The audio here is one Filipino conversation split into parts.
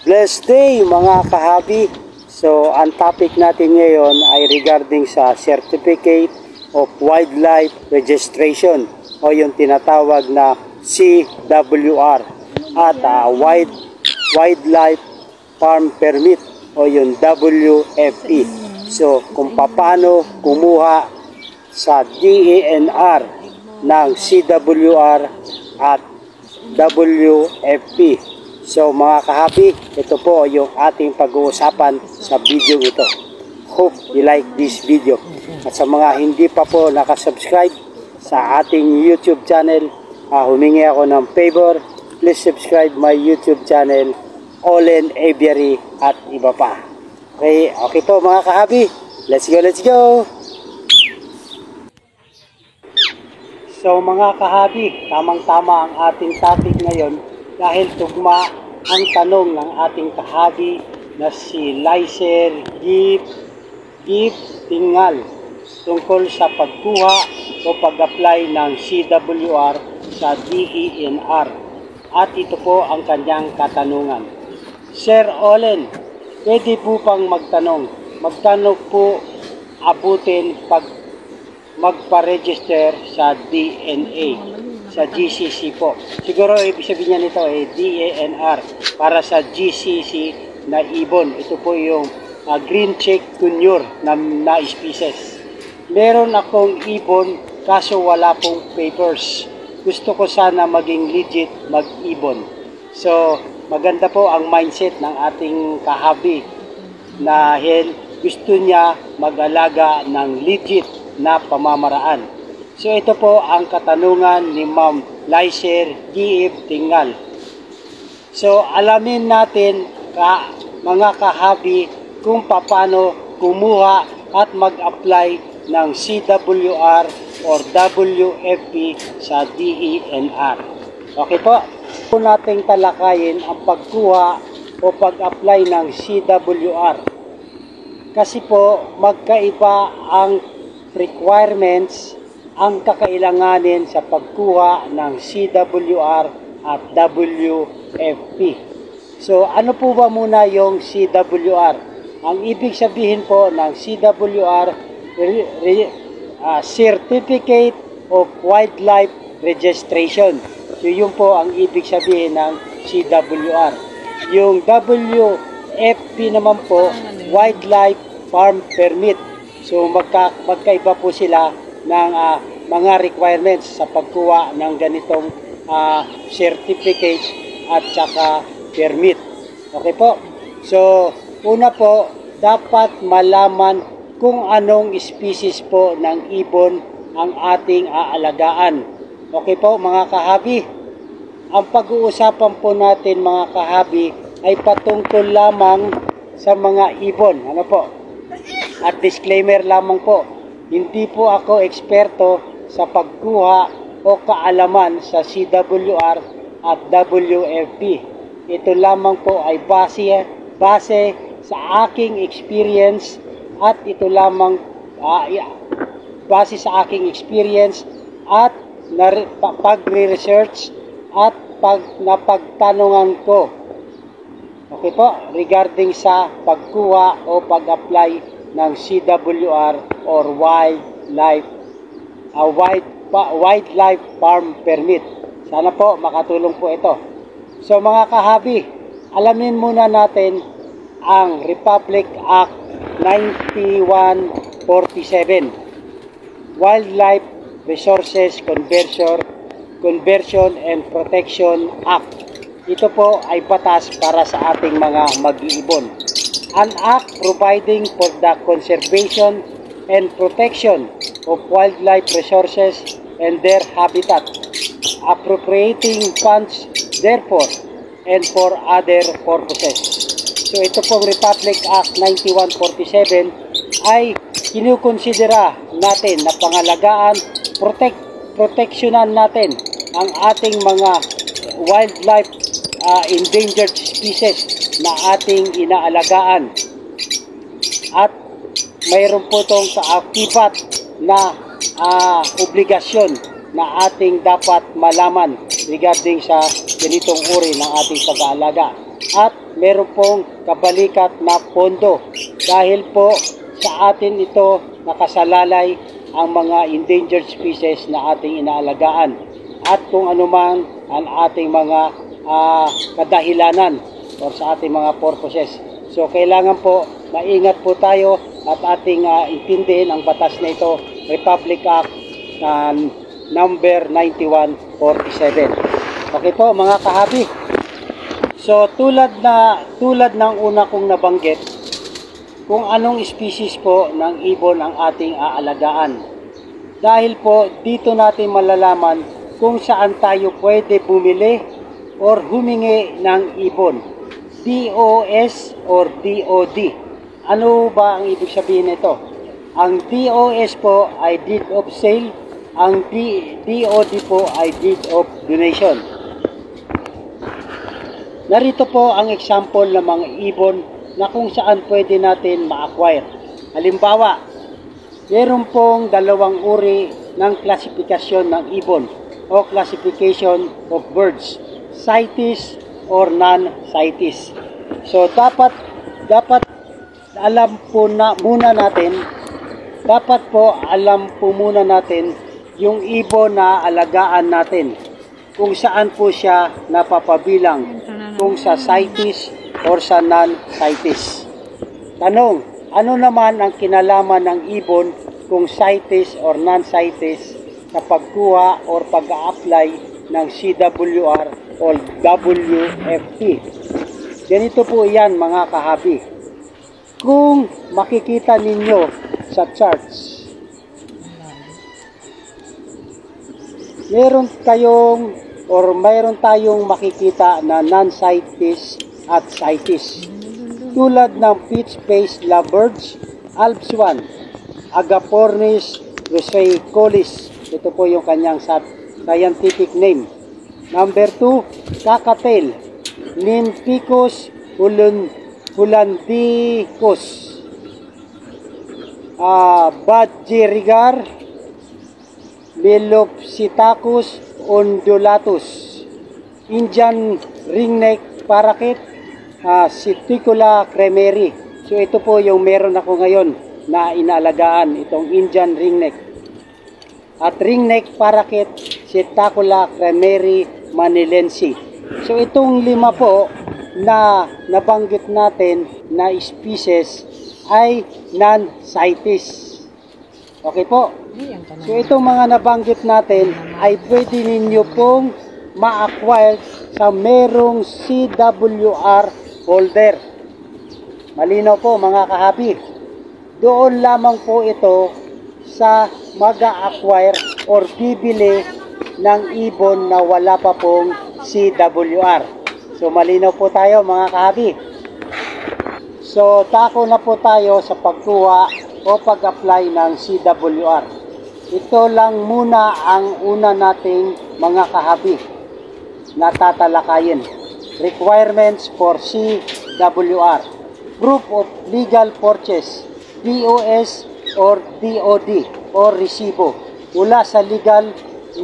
Blessed day mga kahabi. So ang topic natin ngayon ay regarding sa Certificate of Wildlife Registration o yung tinatawag na CWR at Wildlife Farm Permit o yung WFP. So kung paano kumuha sa DENR ng CWR at WFP. So mga kahabi, ito po yung ating pag-uusapan sa video ito. Hope you like this video. At sa mga hindi pa po nakasubscribe sa ating YouTube channel, humingi ako ng favor. Please subscribe my YouTube channel, Olen Aviary at iba pa. Okay po mga kahabi. Let's go! So mga kahabi, tamang-tama ang ating topic ngayon dahil tugma ang tanong ng ating kahabi na si Lyser Gip Tingal tungkol sa pagkuha o pag-apply ng CWR sa DENR. At ito po ang kanyang katanungan. Sir Olen, pwede po pang magtanong. Magtanong po abutin pag magpa-register sa DNA. Sa GCC po. Siguro ibig sabihin niya nito ay DENR para sa GCC na ibon. Ito po yung green cheek conure na species. Meron akong ibon kaso wala pong papers. Gusto ko sana maging legit mag-ibon. So maganda po ang mindset ng ating kahabi na gusto niya mag-alaga ng legit na pamamaraan. So ito po ang katanungan ni Ma'am Lyser Gip Tingal. So alamin natin mga kahabi kung paano kumuha at mag-apply ng CWR or WFP sa DENR. Okay po? Kung nating talakayin ang pagkuha o pag-apply ng CWR. Kasi po magkaiba ang requirements, ang kakailanganin sa pagkuha ng CWR at WFP. So ano po ba muna yung CWR? Ang ibig sabihin po ng CWR, Certificate of Wildlife Registration. So yun po ang ibig sabihin ng CWR. Yung WFP naman po, Wildlife Farm Permit. So magkaiba po sila ng mga requirements sa pagkuha ng ganitong certificate at saka permit. Okay po? So, una po, dapat malaman kung anong species po ng ibon ang ating aalagaan. Okay po mga kahabi? Ang pag-uusapan po natin mga kahabi ay patungkol lamang sa mga ibon. Ano po? At disclaimer lamang po, hindi po ako eksperto sa pagkuha o kaalaman sa CWR at WFP. Ito lamang po ay base sa aking experience at ito lamang base sa aking experience at pagre-research at napagtanungan ko. Okay po, regarding sa pagkuha o pag-apply ng CWR or Wildlife Farm Permit. Sana po makatulong po ito. So mga kahabi, alamin muna natin ang Republic Act 9147, Wildlife Resources Conversion and Protection Act. Ito po ay batas para sa ating mga mag-iibon. An act providing for the conservation and protection of wildlife resources and their habitat, appropriating funds therefore and for other purposes. So ito pong Republic Act 9147 ay kinukonsidera natin na pangalagaan, proteksyonan natin ang ating mga wildlife endangered species na ating inaalagaan. At mayroon po itong kaakibat na obligasyon na ating dapat malaman regarding sa ganitong uri ng ating pag-aalaga. at meron pong kabalikat na pondo. Dahil po sa atin ito nakasalalay ang mga endangered species na ating inaalagaan at kung anuman ang ating mga kadahilanan or sa ating mga purposes. So kailangan po maingat po tayo at ating intindihin ang batas na ito, Republic Act number 9147. Okay po mga kahabi. So tulad ng una kong nabanggit, kung anong species po ng ibon ang ating aalagaan. Dahil po dito natin malalaman kung saan tayo pwede bumili or humingi ng ibon. DOS or DOD. Ano ba ang ibig sabihin nito? Ang DOS po ay deed of sale, ang DOD po ay deed of donation. Narito po ang example ng mga ibon na kung saan pwede natin ma-acquire. Halimbawa, meron pong dalawang uri ng klasifikasyon ng ibon o classification of birds, CITES or non-CITES. So dapat alam po muna natin yung ibon na alagaan natin, kung saan po siya napapabilang, kung sa CITES or sa non-CITES. Tanong, ano naman ang kinalaman ng ibon kung CITES or non-CITES sa pagkuha or pag-a-apply ng CWR o WFT? Ganito po yan mga kahabi. Kung makikita ninyo sa charts, mayroon tayong makikita na non-CITES at CITES. Tulad ng peach-faced lovebirds, Alps 1, Agapornis russeicollis. Ito po yung kanyang scientific name. Number 2, Cockatail, Nymphicus hollandicus, Badgerigar, Melopsittacus undulatus, Indian ringneck parakeet, Siticula cremeri. So ito po yung meron ako ngayon na inaalagaan, itong Indian ringneck. At ringneck parakeet, Siticula cremeri manilensi. So itong 5 po na nabanggit natin na species ay non-CITES. Okay po. So itong mga nabanggit natin ay pwede ninyo pong ma-acquire sa merong CWR holder. Malinaw po mga kahabi. Doon lamang po ito sa mag-a-acquire or bibili ng ibon na wala pa pong CWR. So malinaw po tayo mga kahabi. So tako na po tayo sa pagkuha o pag-apply ng CWR. Ito lang muna ang una nating mga kahabi na tatalakayin. Requirements for CWR. Proof of legal purchase, DOS or DOD or resibo mula sa legal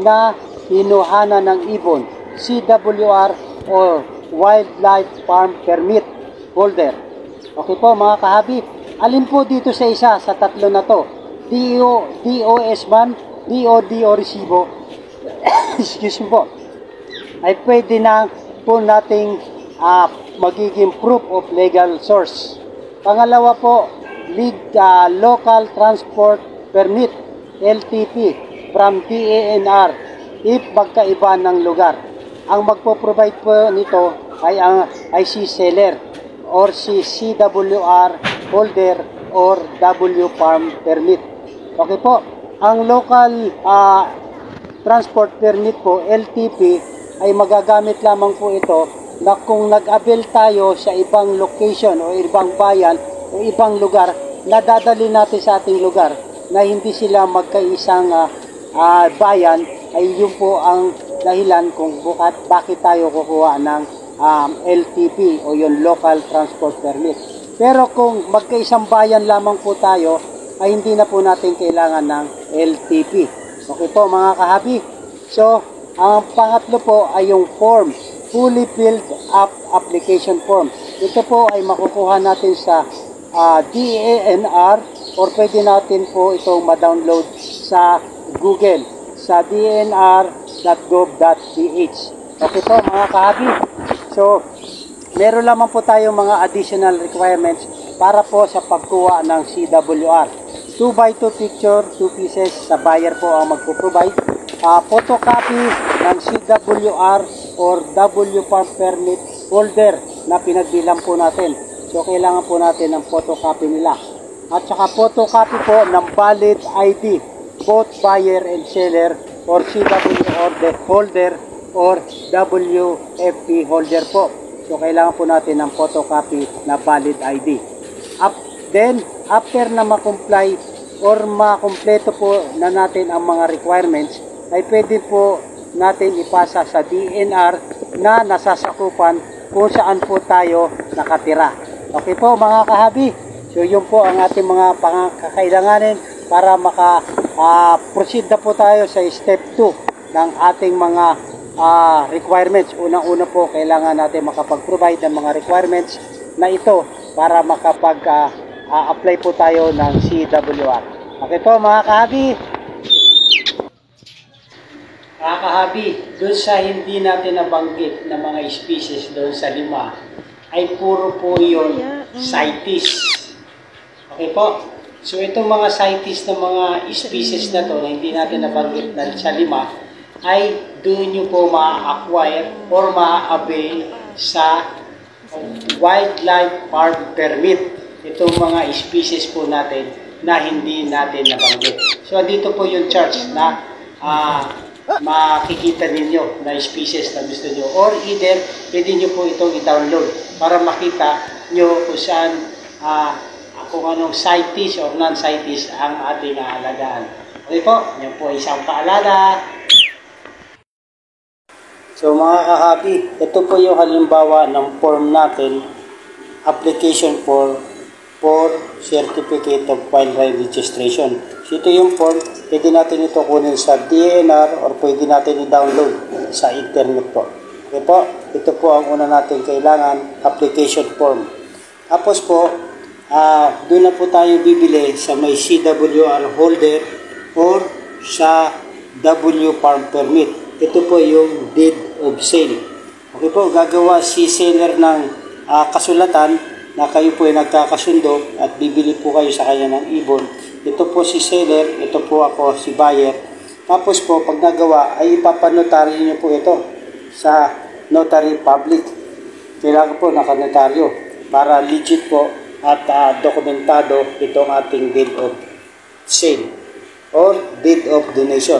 na hinuhana ng ibon, CWR or Wildlife Farm Permit holder. Okay po mga kahabi, alin po dito sa isa sa tatlo na to? DOS man, DOD o resibo excuse me po, ay pwede na po nating magiging proof of legal source. Pangalawa po, local transport permit, LTP, from DANR if magkaiba ng lugar. Ang magpo-provide po nito ay ang IC seller or si CWR holder or W farm permit. Okay po, ang local transport permit po, LTP, ay magagamit lamang po ito na kung nag-avail tayo sa ibang location o ibang bayan o ibang lugar, nadadali natin sa ating lugar na hindi sila magkaisang bayan, ay yun po ang dahilan kung bakit tayo kukuha ng LTP o yung local transport permit. Pero kung magkaisang bayan lamang po tayo, ay hindi na po natin kailangan ng LTP. Okay po mga kahabi. So, ang pangatlo po ay yung form fully filled up application form. Ito po ay makukuha natin sa DENR or pwede natin po itong ma-download sa Google sa dnr.gov.ph. Okay po mga kahabi. So, meron lamang po tayong mga additional requirements para po sa pagkuha ng CWR. 2x2 picture, 2 pieces sa buyer po ang magpo-provide. Photocopy ng CWR or W Farm Permit holder na pinagbilang po natin. So, kailangan po natin ng photocopy nila. At saka photocopy po ng valid ID, both buyer and seller or CWR holder or WFP holder po. So, kailangan po natin ng photocopy na valid ID. Then, after na ma-comply or makompleto po na natin ang mga requirements, ay pwede po natin ipasa sa DNR na nasasakupan kung saan po tayo nakatira. Okay po mga kahabi. So, yun po ang ating mga kakailanganin para proceed na po tayo sa step 2 ng ating mga requirements. Unang-una po, kailangan natin makapag-provide ng mga requirements na ito para apply po tayo ng CWR. Okay po mga kahabi. Mga kahabi, doon sa hindi natin nabanggit na mga species doon sa 5, ay puro po yun CITES. Okay po? So itong mga CITES na mga species na to na hindi natin nabanggit na sa 5, ay doon nyo po ma-acquire or ma-avail sa Wildlife Farm Permit. Itong mga species po natin na hindi natin nabanggit. So, dito po yung charts na makikita ninyo na species na gusto nyo. Or either, pwede nyo po itong i-download para makita nyo kung saan, kung anong CITES or non-CITES ang ating aalagaan. Okay po, yan po isang paalala. So mga kahabi, ito po yung halimbawa ng form natin, application for Certificate of Wildlife Registration. So ito yung form, pwede natin ito kunin sa DNR or pwede natin i-download sa internet po. Okay po, ito po ang una natin kailangan, application form. Tapos po, doon na po tayo bibili sa may CWR holder or sa W Farm Permit. Ito po yung deed of sale. Okay po, gagawa si seller ng kasulatan na kayo po ay nagkakasundo at bibili po kayo sa kanya ng ibon. Ito po si seller, ito po ako si buyer. Tapos po, pag nagawa, ay ipapanotaryo niyo po ito sa notary public. Kailangan po nakanotaryo para legit po at dokumentado itong ating deed of sale or deed of donation.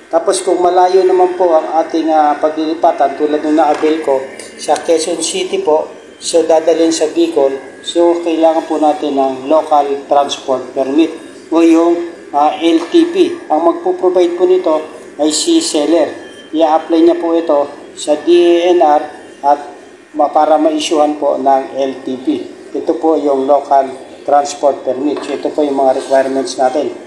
Tapos kung malayo naman po ang ating paglilipatan tulad ng na-avail ko sa Quezon City po, so dadalhin sa Bicol, so kailangan po natin ng local transport permit o yung LTP. Ang magpo-provide po nito ay si seller. I-apply niya po ito sa DENR at para ma-issuehan po ng LTP. Ito po yung local transport permit. So ito po yung mga requirements natin.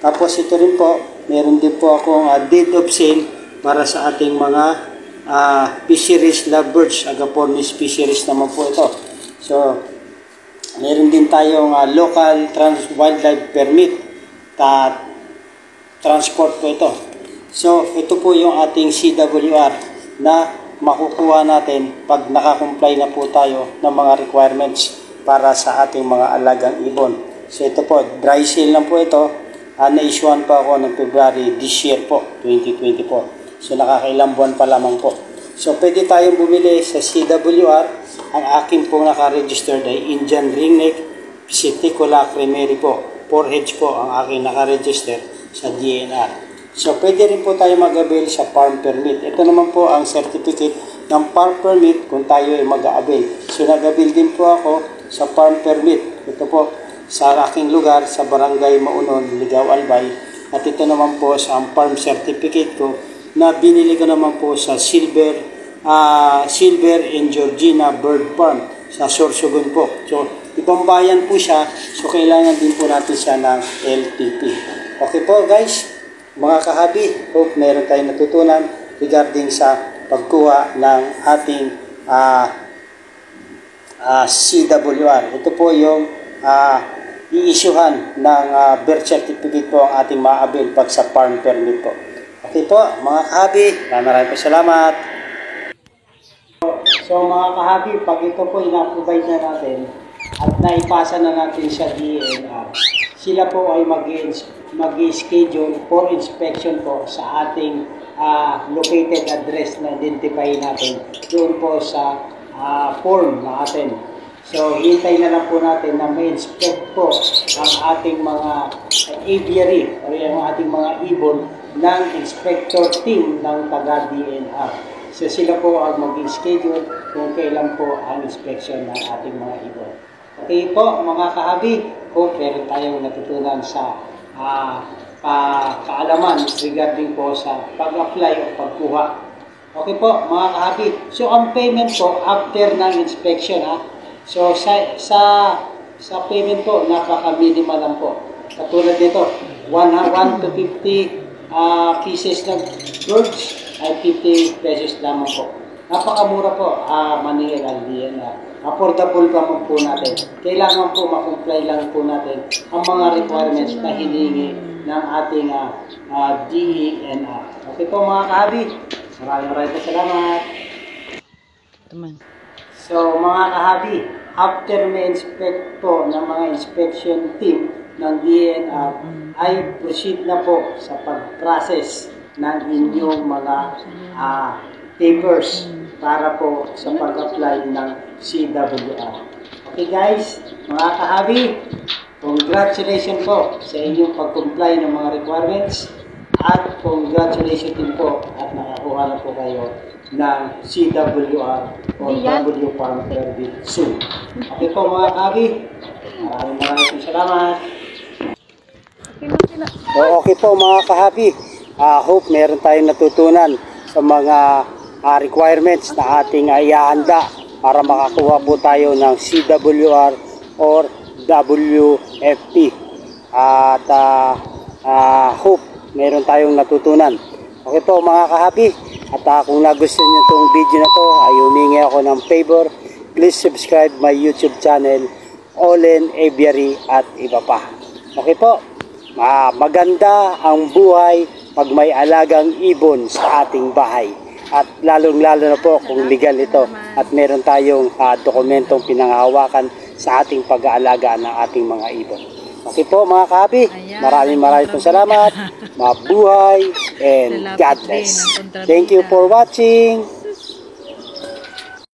Tapos ito rin po, meron din po akong deed of sale para sa ating mga fisheries lovebirds, agapornis fisheries naman po ito. So, meron din tayong local wildlife permit, transport po ito. So, ito po yung ating CWR na makukuha natin pag nakakomply na po tayo ng mga requirements para sa ating mga alagang ibon. So, ito po, dry sale lang po ito. Na-issuean pa ako ng February this year po, 2024. So, nakakailang buwan pa lamang po. So, pwede tayong bumili sa CWR. Ang akin pong nakaregistered ay Indian Ringneck Piscicola Creamery po. 4 heads po ang akin nakaregister sa DNR. So, pwede rin po tayo mag-avail sa farm permit. Ito naman po ang certificate ng farm permit kung tayo ay mag-avail. So, nag-avail din po ako sa farm permit. Ito po sa aking lugar sa Barangay Maunon, Ligaw, Albay. At ito naman po sa farm certificate ko na binili ko naman po sa Silver and Georgina Bird Farm sa Sorsogon po. So, ibang bayan po siya. So, kailangan din po natin siya ng LTP. Okay po guys, mga kahabi, hope meron tayong natutunan regarding sa pagkuha ng ating CWR. Ito po yung i-issuehan ng birth certificate po ang ating maabil pag sa farm permit po. Okay po, mga kahabi, maraming salamat. So mga kahabi, pag ito po ina-provide na natin at naipasa na natin sa DENR, sila po ay mag-schedule for inspection po sa ating located address na identify natin doon po sa form na atin. So, hintay na lang po natin na may inspect po ang ating mga aviary o yung ating mga ibon ng inspector team ng taga-DENR. So, sila po ang mag-schedule kung kailan po ang inspection ng ating mga ibon. Okay po, mga kahabi, kung meron tayong natutunan sa kaalaman regarding po sa pag-apply o pagkuha. Okay po, mga kahabi. So, ang payment po after ng inspection, So, sa payment po, napaka-minimal lang po. Katulad nito, 1 to 50 pieces ng birds ay 50 pesos lamang po. Napakamura po, maningil ang DENR. Affordable pa po natin. Kailangan po makomply lang po natin ang mga requirements na hiningi ng ating DENR. Okay po mga kahabi, maraming salamat. So mga kahabi, after may inspect po ng mga inspection team ng DENR, ay proceed na po sa pag-process ng inyong mga papers para po sa pag-apply ng CWR. Okay guys, mga kahabi, congratulations po sa inyong pag-comply ng mga requirements at congratulations din po at nakakuha na po kayo ng CWR o W Farm Permit soon. Okay po mga kahabi, maraming salamat. So, okay po mga kahabi, hope meron tayong natutunan sa mga requirements na ating ihahanda para makakuha po tayo ng CWR or WFP. At hope meron tayong natutunan. Okay po mga kahabi, at kung nagustuhan nyo itong video na to, ay humingi ako ng favor. Please subscribe my YouTube channel, Olen Aviary at iba pa. Okay po, maganda ang buhay pag may alagang ibon sa ating bahay. At lalong-lalo na po kung legal ito at meron tayong dokumentong pinanghahawakan sa ating pag-aalaga ng ating mga ibon. Okay po mga kahabi, maraming salamat, mabuhay, and God bless. Thank you for watching.